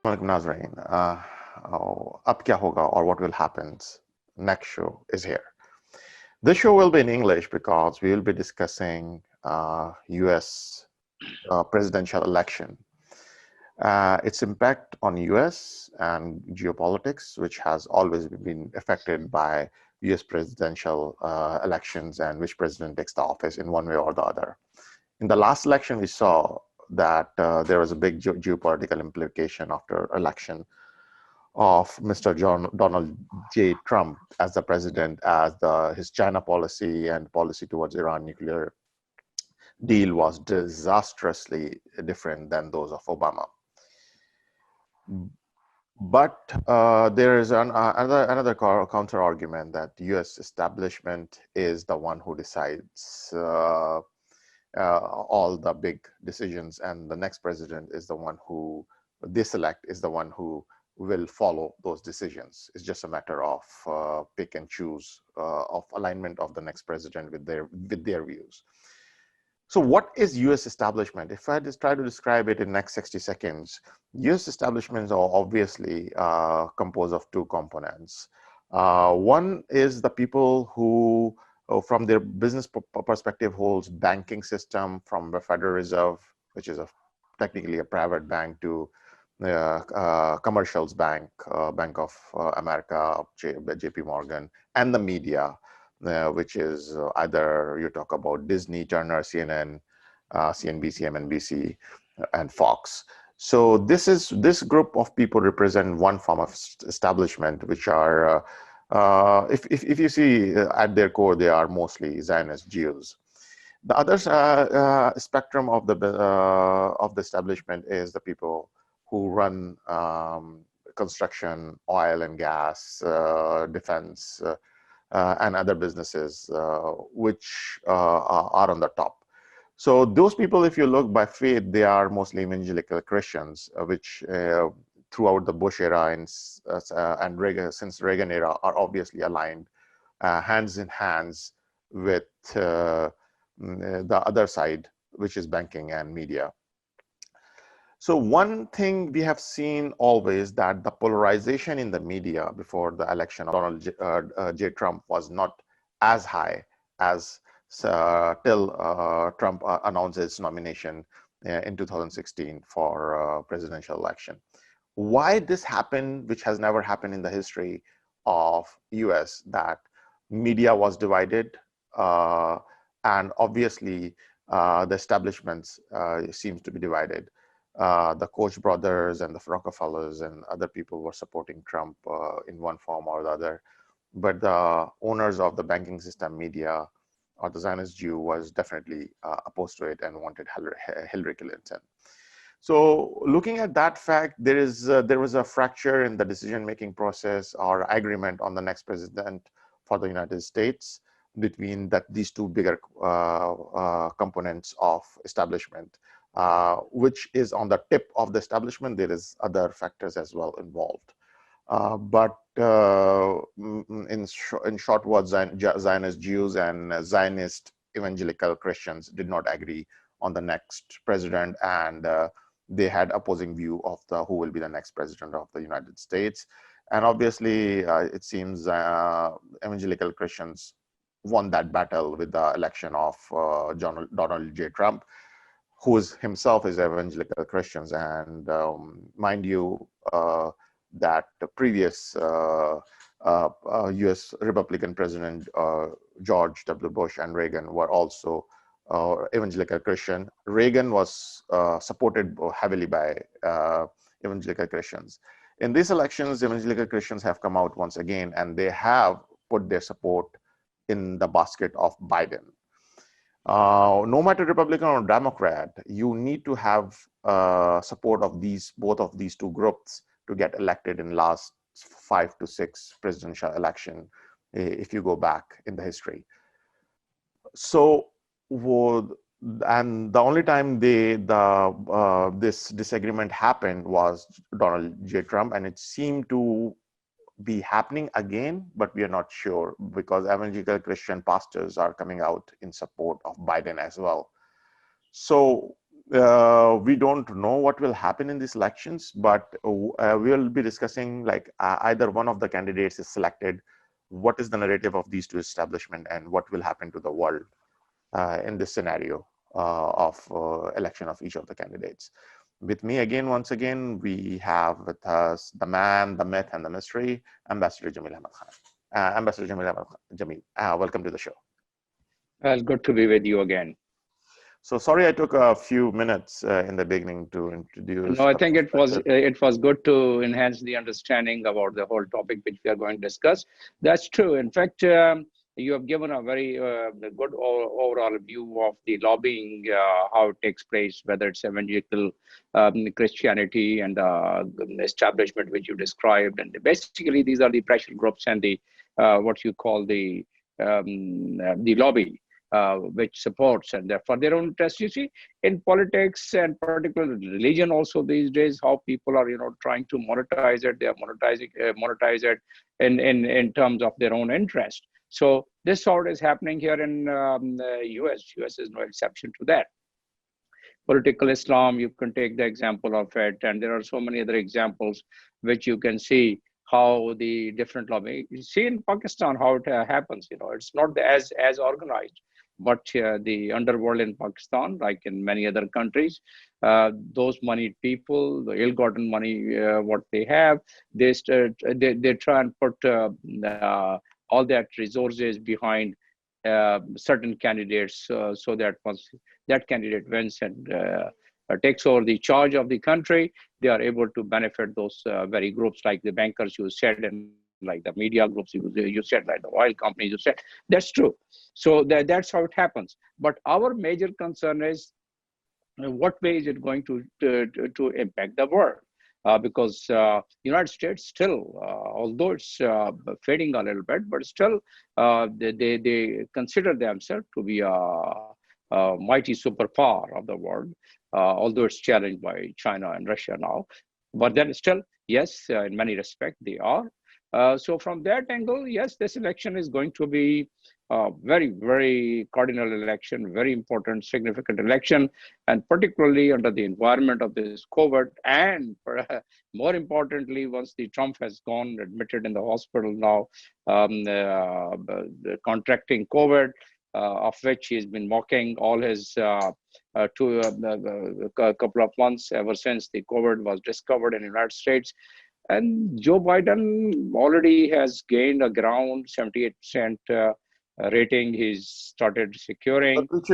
Assalamualaikum Nazreen. Ab Kya Hoga or What Will Happen next show is here. This show will be in English because we will be discussing US presidential election, its impact on US and geopolitics, which has always been affected by US presidential elections and which president takes the office in one way or the other. In the last election, we saw that there was a big geopolitical implication after election of Mr. Donald J. Trump as the president, as his China policy and policy towards Iran nuclear deal was disastrously different than those of Obama. But there is another counter argument that the U.S. establishment is the one who decides all the big decisions, and the next president is the one who they select is the one who will follow those decisions. It's just a matter of pick and choose of alignment of the next president with their views. So what is US establishment? If I just try to describe it in next 60 seconds, US establishments are obviously composed of two components. One is the people who, from their business perspective, holds banking system from the Federal Reserve, which is technically a private bank, to commercials bank, Bank of America, JP Morgan, and the media, which is either you talk about Disney, Turner, CNN, CNBC, MNBC, and Fox. So this group of people represent one form of establishment, which are, if you see at their core, they are mostly Zionist Jews. The other spectrum of the establishment is the people who run construction, oil and gas, defense, and other businesses, which are on the top. So those people, if you look by faith, they are mostly evangelical Christians, which throughout the Bush era and Reagan, since Reagan era, are obviously aligned hands in hands with the other side, which is banking and media. So one thing we have seen always that the polarization in the media before the election of Donald J. Trump was not as high as till Trump announced his nomination in 2016 for presidential election. Why this happened, which has never happened in the history of US, that media was divided, and obviously the establishments seems to be divided. The Koch brothers and the Rockefellers and other people were supporting Trump in one form or the other. But the owners of the banking system, media, or the Zionist Jew was definitely opposed to it and wanted Hillary Clinton. So looking at that fact, there was a fracture in the decision-making process or agreement on the next president for the United States between these two bigger components of establishment. Which is on the tip of the establishment. There is other factors as well involved. But in short words, Zionist Jews and Zionist evangelical Christians did not agree on the next president, and they had opposing view of who will be the next president of the United States. And obviously, it seems evangelical Christians won that battle with the election of Donald J. Trump, who himself is evangelical Christians. And mind you, that the previous US Republican President George W. Bush and Reagan were also evangelical Christian. Reagan was supported heavily by evangelical Christians. In these elections, evangelical Christians have come out once again, and they have put their support in the basket of Biden. No matter Republican or Democrat, you need to have support of both of these two groups to get elected in last 5 to 6 presidential election, if you go back in the history. So, and the only time this disagreement happened was Donald J. Trump, and it seemed to be happening again, but we are not sure because evangelical Christian pastors are coming out in support of Biden as well. So We don't know what will happen in these elections, but we'll be discussing like either one of the candidates is selected, what is the narrative of these two establishments, and what will happen to the world in this scenario of election of each of the candidates. With me again, once again, we have with us the man, the myth, and the mystery, Ambassador Jamil Ahmed Khan. Ambassador Jamil Ahmed Jamil, welcome to the show. Well, good to be with you again. So sorry I took a few minutes in the beginning to introduce. No, I think it was good to enhance the understanding about the whole topic which we are going to discuss. That's true. In fact, you have given a very good overall view of the lobbying, how it takes place, whether it's evangelical Christianity and the establishment which you described, and basically these are the pressure groups and the what you call the lobby. Which supports and for their own interest. You see, in politics and particularly religion, also these days, how people are trying to monetize it. They are monetize it in terms of their own interest. So this sort is happening here in the U.S. U.S. is no exception to that. Political Islam, you can take the example of it, and there are so many other examples which you can see how the different lobby. You see in Pakistan how it happens. It's not as organized, but the underworld in Pakistan, like in many other countries, those moneyed people, the ill-gotten money, what they have, they try and put all that resources behind certain candidates, so that once that candidate wins and takes over the charge of the country, they are able to benefit those very groups, like the bankers you said, and like the media groups you said, like the oil companies you said. That's true. So that's how it happens. But our major concern is what way is it going to impact the world? Because United States still, although it's fading a little bit, but still they consider themselves to be a mighty superpower of the world, although it's challenged by China and Russia now. But then still, yes, in many respects they are. So from that angle, yes, this election is going to be a very, very cardinal election, very important, significant election, and particularly under the environment of this COVID, and more importantly, once the Trump has gone admitted in the hospital now, contracting COVID, of which he's been mocking all his a couple of months ever since the COVID was discovered in the United States. And Joe Biden already has gained a ground 78% rating. He's started securing. But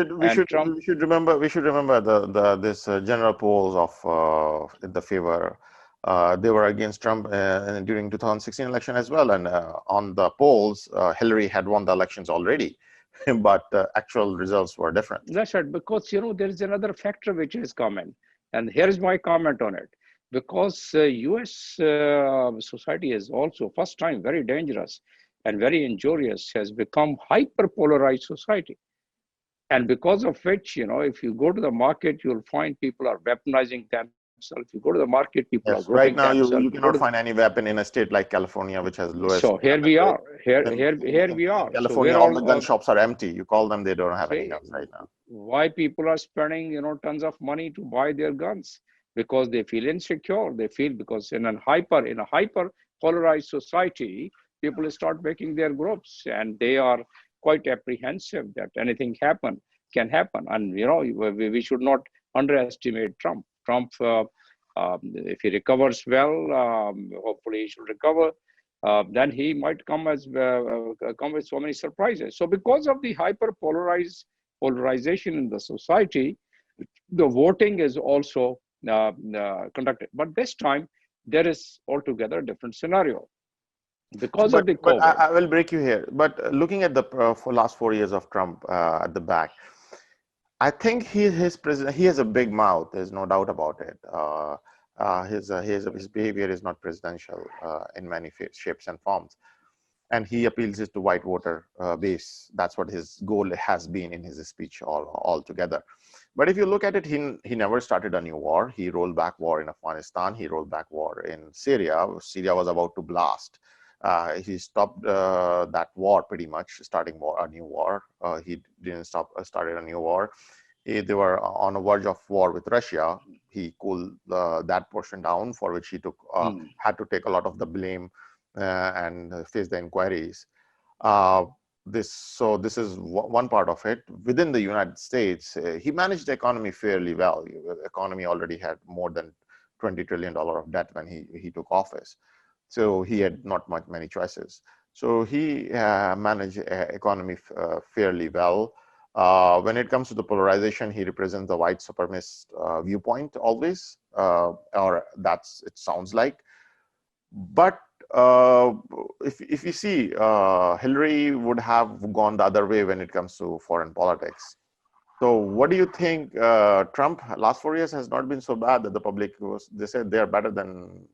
Trump, we should remember the this general polls of in the favor. They were against Trump during 2016 election as well, and on the polls, Hillary had won the elections already, but actual results were different. that's right, because there is another factor which is common, and here is my comment on it. Because U.S. Society is also first time very dangerous and very injurious, has become hyper polarized society, and because of which, if you go to the market, you'll find people are weaponizing themselves. You go to the market, people are Yes, grouping right now themselves. you cannot find any weapon in a state like California, which has lowest So here we gun rate. are. Here, In, here, here we in are. So California, we're all the gun all shops are empty. You call them, they don't have any say guns right now. why people are spending, tons of money to buy their guns, because they feel insecure. They feel, because in a hyper polarized society, people start making their groups, and they are quite apprehensive that anything can happen. And we should not underestimate Trump. Trump, if he recovers well, hopefully he should recover. Then he might come with so many surprises. So because of the polarization in the society, the voting is also conducted. But this time, there is altogether a different scenario So, because of the but COVID. I will break you here. But looking at the for last 4 years of Trump at the back, I think his president, he has a big mouth. There's no doubt about it. His behavior is not presidential in many shapes and forms, and he appeals it to white voter base. That's what his goal has been in his speech altogether. But if you look at it, he never started a new war. He rolled back war in Afghanistan. He rolled back war in Syria. Syria was about to blast. He stopped that war pretty much, starting a new war. He didn't started a new war. They were on a verge of war with Russia. He cooled that portion down, for which he took had to take a lot of the blame and face the inquiries. This is one part of it. Within the United States, he managed the economy fairly well. The economy already had more than $20 trillion of debt when he took office. So he had not many choices. So he managed economy fairly well. When it comes to the polarization, he represents the white supremacist viewpoint always, or that's it sounds like. But if you see, Hillary would have gone the other way when it comes to foreign politics. So what do you think? Trump last 4 years has not been so bad that the public they said they are better than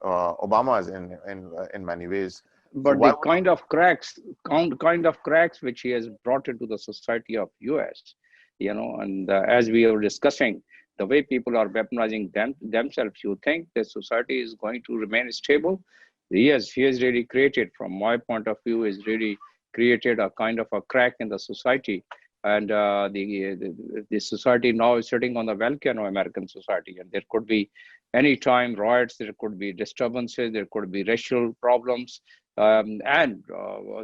Obama's in many ways. So But the kind of cracks which he has brought into the society of US, and as we were discussing, the way people are weaponizing themselves, you think the society is going to remain stable? Yes, he has really created, from my point of view, is really created a kind of a crack in the society. And the society now is sitting on the volcano, American society, and there could be anytime riots, there could be disturbances, there could be racial problems, and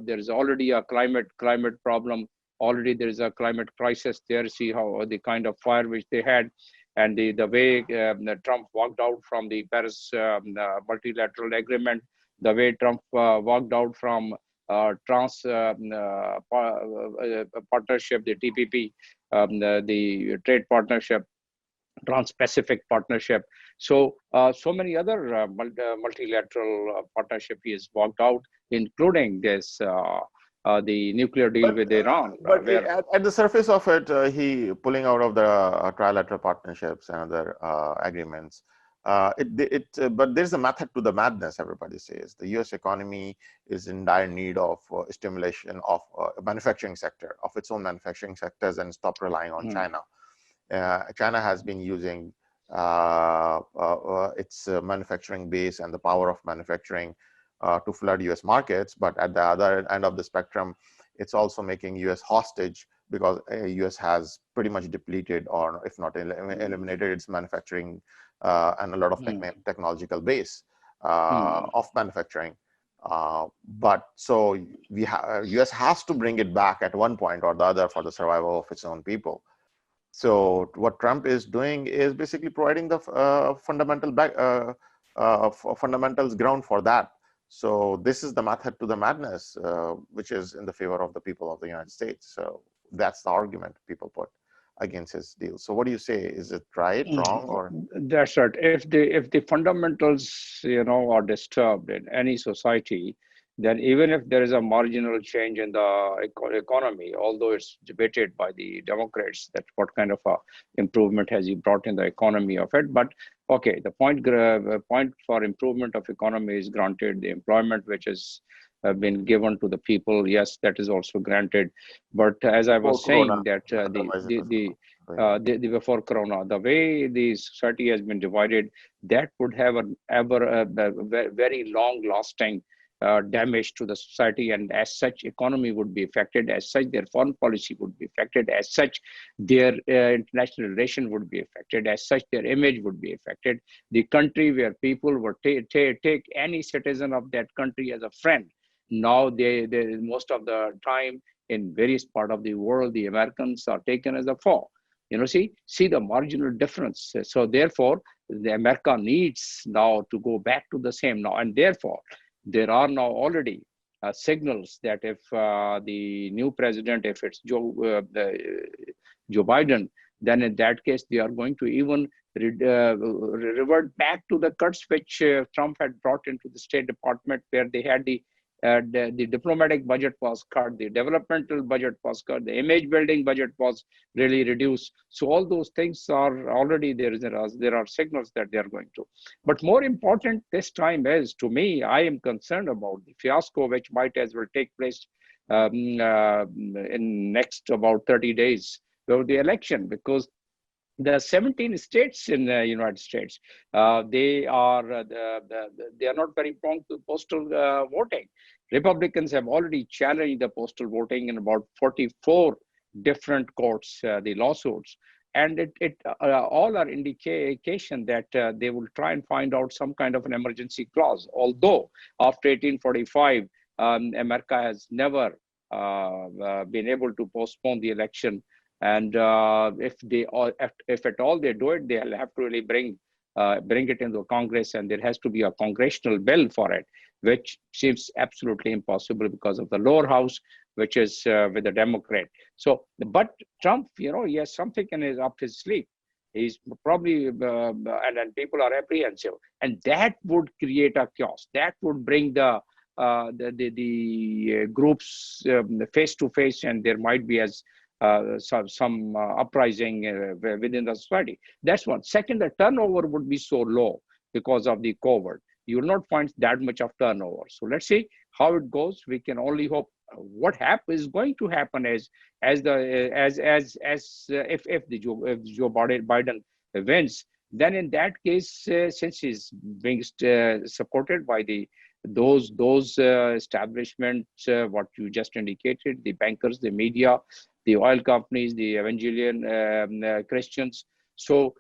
there is already a climate problem. Already there is a climate crisis there. See how the kind of fire which they had, and the way Trump walked out from the Paris multilateral agreement, the way Trump walked out from partnership, the TPP, the trade partnership, Trans-Pacific Partnership. So, so many other multilateral partnership he has walked out, including this, the nuclear deal with Iran. But at the surface of it, he pulling out of the trilateral partnerships and other agreements. But there's a method to the madness, everybody says. The US economy is in dire need of stimulation of manufacturing sector, of its own manufacturing sectors, and stop relying on China. China has been using its manufacturing base and the power of manufacturing to flood US markets, but at the other end of the spectrum, it's also making US hostage because US has pretty much depleted, or if not eliminated, its manufacturing and a lot of technological base of manufacturing. But so US has to bring it back at one point or the other for the survival of its own people. So what Trump is doing is basically providing the fundamentals ground for that. So this is the method to the madness, which is in the favor of the people of the United States. So that's the argument people put against his deal. So what do you say? Is it right, wrong, or? That's right. If the fundamentals, are disturbed in any society, then even if there is a marginal change in the economy, although it's debated by the Democrats that what kind of a improvement has he brought in the economy of it, but okay, the point for improvement of economy is granted. The employment which has been given to the people, yes, that is also granted. But as I was saying, that the before Corona, the way the society has been divided, that would have a very long-lasting damage to the society, and as such economy would be affected, as such their foreign policy would be affected, as such their international relation would be affected, as such their image would be affected. The country where people would take any citizen of that country as a friend, now they most of the time in various part of the world, the Americans are taken as a foe. See the marginal difference. So therefore the America needs now to go back to the same now, and therefore there are now already signals that if the new president, if it's Joe Biden, then in that case, they are going to even revert back to the cuts which Trump had brought into the State Department, where they had the diplomatic budget was cut, the developmental budget was cut, the image building budget was really reduced. So all those things are already there are signals that they are going to. But more important this time is, to me, I am concerned about the fiasco which might as well take place in next about 30 days of the election, because the 17 states in the United States, they are not very prone to postal voting. Republicans have already challenged the postal voting in about 44 different courts, the lawsuits. And all are indication that they will try and find out some kind of an emergency clause. Although after 1845, America has never been able to postpone the election. And if at all they do it, they'll have to really bring it into Congress, and there has to be a congressional bill for it, which seems absolutely impossible because of the lower house, which is with the Democrat. So, but Trump, he has something up his sleeve. He's probably, and people are apprehensive, and that would create a chaos. That would bring the groups face to face, and there might be some uprising within the society. That's one. Second, the turnover would be so low because of the COVID. You will not find that much of turnover. So let's see how it goes. We can only hope. What is going to happen is if Joe Biden wins, then in that case, since he's being supported by those establishments, what you just indicated, the bankers, the media, the oil companies, the evangelion Christians, so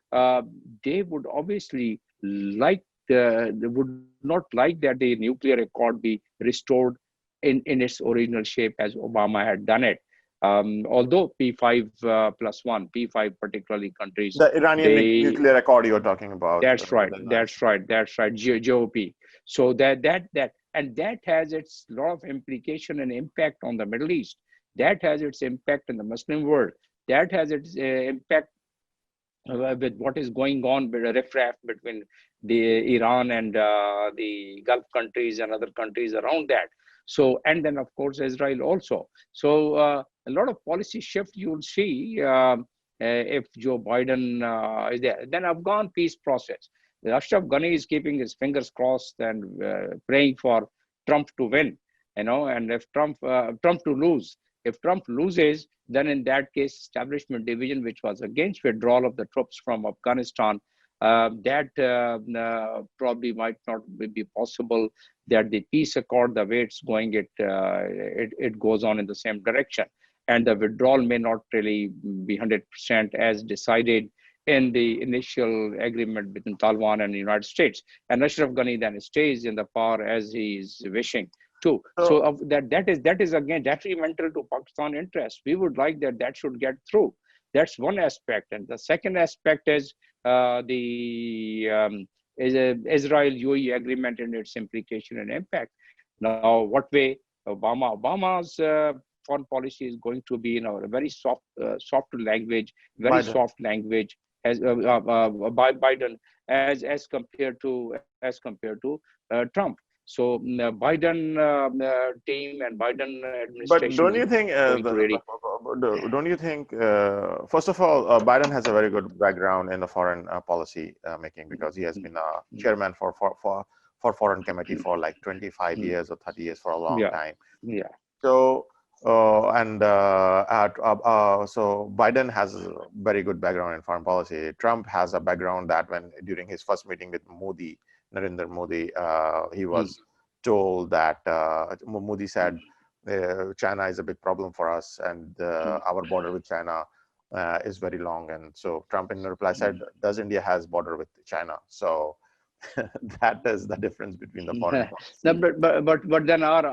they would obviously they would not like that the nuclear accord be restored in its original shape as Obama had done it. Although P5+1, P5 particularly countries. The Iranian nuclear accord you're talking about. That's right. GOP. So that has its lot of implication and impact on the Middle East. That has its impact in the Muslim world. That has its impact with what is going on with a riffraff between the Iran and the Gulf countries and other countries around that. So, and then of course Israel also. So a lot of policy shift you'll see if Joe Biden is there. Then Afghan peace process. Ashraf Ghani is keeping his fingers crossed and praying for Trump to win, and if Trump to lose. If Trump loses, then in that case, establishment division, which was against withdrawal of the troops from Afghanistan, that probably might not be possible. That the peace accord, the way it's going, it goes on in the same direction, and the withdrawal may not really be 100% as decided in the initial agreement between Taliban and the United States. And Ashraf Ghani then stays in the power as he is wishing too. So that is again detrimental to Pakistan interests. We would like that should get through. That's one aspect. And the second aspect is the Israel-UAE agreement and its implication and impact. Now, what way Obama's foreign policy is going to be in a very soft language, soft language as by Biden as compared to Trump. So Biden team and Biden administration. But don't you think? Don't you think? First of all, Biden has a very good background in the foreign policy making, because he has been a chairman for foreign committee for like 25 years or 30 years, for a long time. Yeah. So so Biden has a very good background in foreign policy. Trump has a background that during his first meeting with Narendra Modi, he was told that Modi said China is a big problem for us, and our border with China is very long. And so Trump in reply said, does India has border with China? So that is the difference between the foreign policy. But then our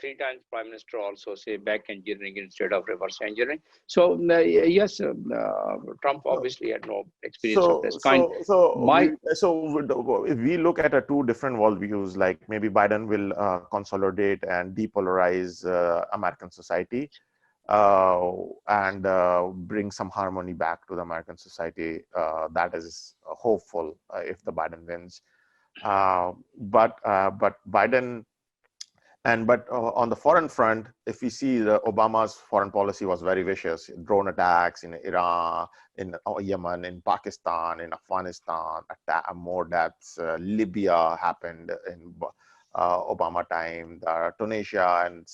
3 times prime minister also say back engineering instead of reverse engineering. So yes, Trump obviously had no experience of this kind. So if we look at 2 different worldviews, like maybe Biden will consolidate and depolarize American society, and bring some harmony back to the American society. That is hopeful if the Biden wins. But Biden, but on the foreign front, if we see Obama's foreign policy was very vicious: drone attacks in Iran, in Yemen, in Pakistan, in Afghanistan, more deaths. Libya happened in Obama time, Tunisia, and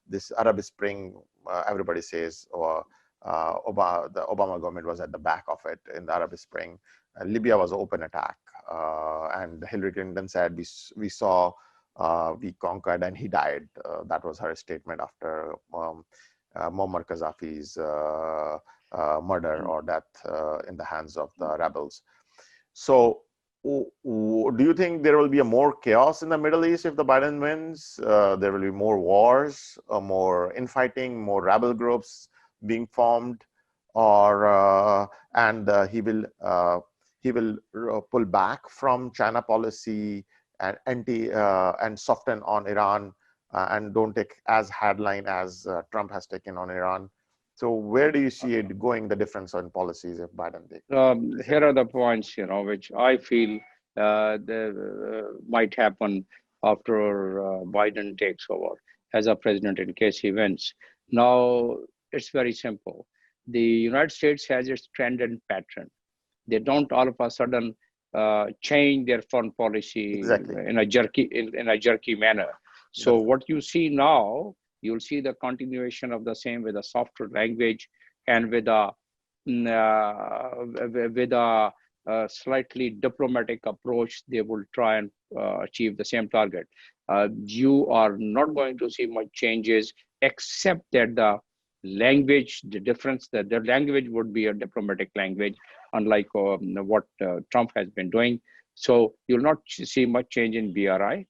this Arab Spring. Everybody says the Obama government was at the back of it in the Arab Spring. Libya was an open attack, and Hillary Clinton said we saw, we conquered, and he died. That was her statement after Muammar Gaddafi's murder or death in the hands of the rebels. So do you think there will be a more chaos in the Middle East if the Biden wins? There will be more wars, more infighting, more rebel groups being formed, or and he will pull back from China policy and and soften on Iran and don't take as hardline as Trump has taken on Iran. So where do you see it going, the difference in policies if Biden takes? Here are the points, which I feel might happen after Biden takes over as a president in case he wins. Now, it's very simple. The United States has its trend and pattern. They don't all of a sudden change their foreign policy in a jerky manner. So what you see now, you'll see the continuation of the same with a softer language and with a slightly diplomatic approach. They will try and achieve the same target. You are not going to see much changes, except that the language, the difference, that the language would be a diplomatic language, unlike what Trump has been doing. So you'll not see much change in BRI,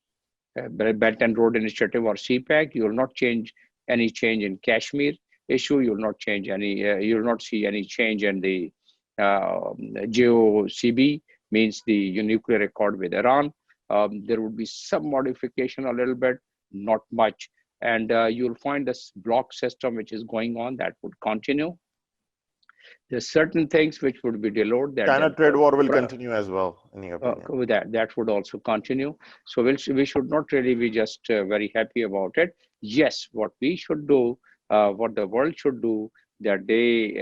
Belt and Road Initiative, or CPAC. You will not change any change in Kashmir issue. You will not change any. You will not see any change in the GOCB, means the nuclear accord with Iran. There would be some modification a little bit, not much. And you'll find this block system which is going on, that would continue. There's certain things which would be delayed. China trade war will continue as well, in your opinion? With that would also continue. So we should not really be just very happy about it. Yes, what we should do, what the world should do, that they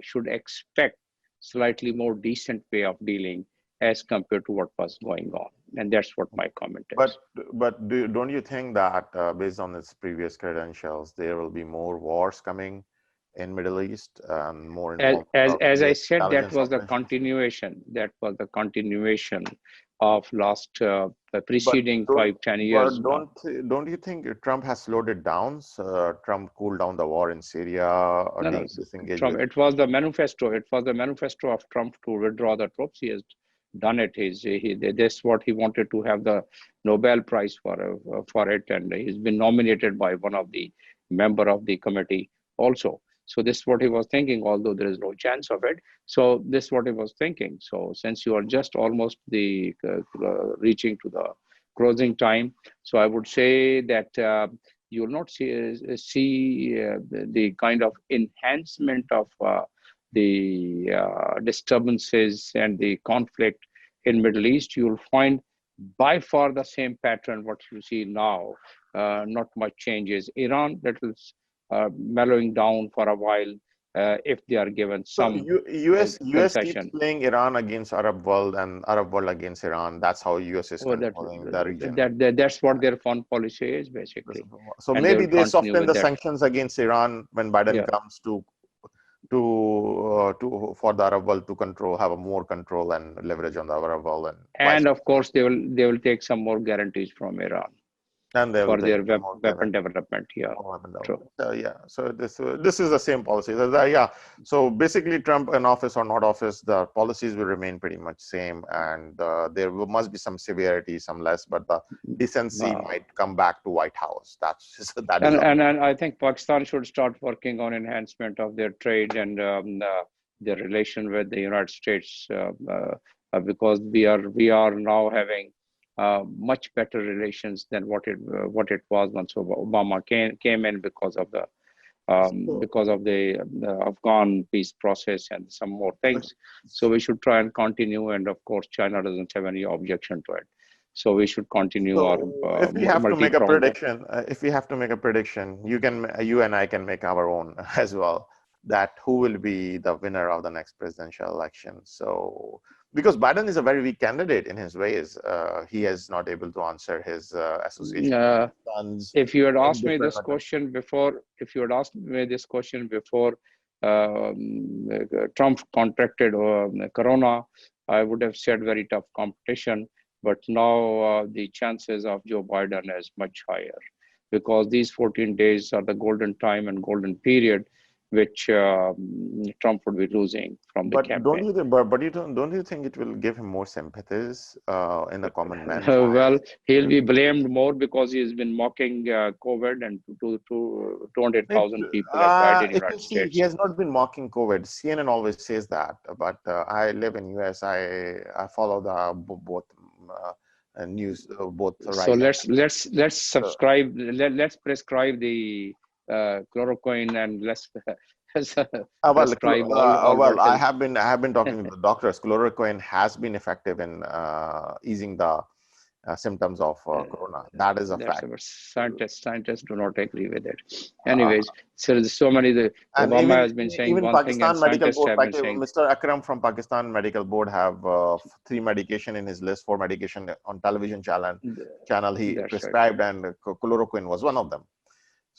should expect slightly more decent way of dealing as compared to what was going on. And that's what my comment is. But don't you think that based on its previous credentials, there will be more wars coming in Middle East and more? As I said, that was the continuation. That was the continuation of last preceding 5-10 years. But don't you think Trump has slowed it down? Trump cooled down the war in Syria. Trump, it was the manifesto. It was the manifesto of Trump to withdraw the troops. He has done it. That's what he wanted to have the Nobel Prize for it, and he's been nominated by one of the member of the committee also. So this is what he was thinking, although there is no chance of it. So this is what he was thinking. So since you are just almost reaching to the closing time, so I would say that you will not see the kind of enhancement of the disturbances and the conflict in Middle East. You will find by far the same pattern what you see now. Not much changes. Iran, that is mellowing down for a while if they are given some. So US keeps playing Iran against Arab world and Arab world against Iran. That's how US is controlling the region. That's what their foreign policy is, basically. So and maybe they soften the sanctions against Iran when Biden comes for the Arab world to have a more control and leverage on the Arab world. And of course, they will take some more guarantees from Iran. And they for their weapon development. So this is the same policy. So basically, Trump in office or not office, the policies will remain pretty much same, and there must be some severity, some less, but the decency might come back to White House. And I think Pakistan should start working on enhancement of their trade and their relation with the United States, because we are now having much better relations than what it was once Obama came in because of the Afghan peace process and some more things. So we should try and continue, and of course China doesn't have any objection to it. So we should continue our. If we have to make a prediction, you and I can make our own as well. That who will be the winner of the next presidential election? So. Because Biden is a very weak candidate in his ways, he is not able to answer his association. If you had asked me this question before, Trump contracted Corona, I would have said very tough competition. But now the chances of Joe Biden is much higher, because these 14 days are the golden time and golden period which Trump would be losing from the But don't campaign. you think, but you don't you think it will give him more sympathies in the common man's Well, eyes? he'll be blamed more because he's been mocking COVID, and 200,000 people have died in the If United you see, he States. has not been mocking COVID. CNN always says that, but I live in US. I follow the both news, both So right and let's left. subscribe. Let's prescribe the chloroquine, and let's prescribe all Well, voltage. I have been talking to the doctors. Chloroquine has been effective in easing the symptoms of corona. That is a That's fact. our scientists do not agree with it. Uh, Anyways, so there's so many. The and Obama has been saying even one thing, and Pakistan Medical scientists Board, have been saying Mr. Akram from Pakistan Medical Board have three medication in his list, four medication on television channel he that's right. prescribed, and chloroquine was one of them.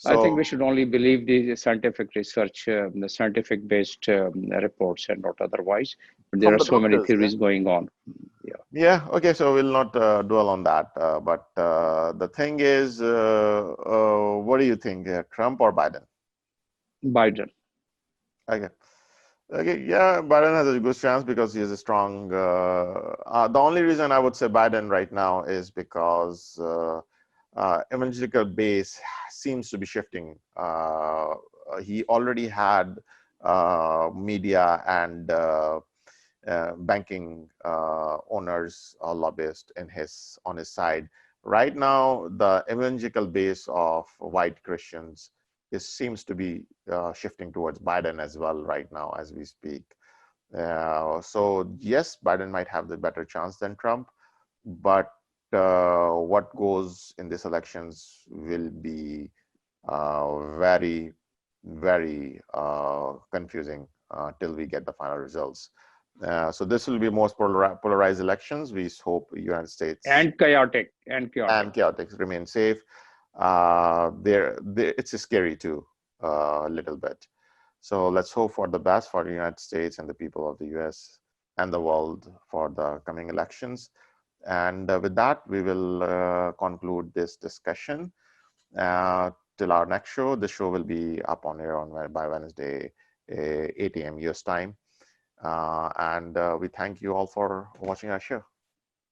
I think So we should only believe the scientific research, the scientific based reports, and not otherwise. But there from are the so many doctors, yeah. theories going on. Yeah. Yeah, okay, so we'll not dwell on that. But the thing is, what do you think, Trump or Biden? Biden. Okay. Okay, yeah, Biden has a good chance because he is a strong. The only reason I would say Biden right now is because evangelical base seems to be shifting. He already had media and banking owners or lobbyists on his side. Right now, the evangelical base of white Christians seems to be shifting towards Biden as well right now as we speak. So yes, Biden might have the better chance than Trump, but what goes in these elections will be very, very confusing till we get the final results. So this will be most polarized elections. We hope United States And chaotic. And chaotic. and chaotic remain safe. It's scary too, a little bit. So let's hope for the best for the United States and the people of the US and the world for the coming elections. And with that, we will conclude this discussion. Till our next show, the show will be up on air by Wednesday, 8 a.m. US time. And we thank you all for watching our show.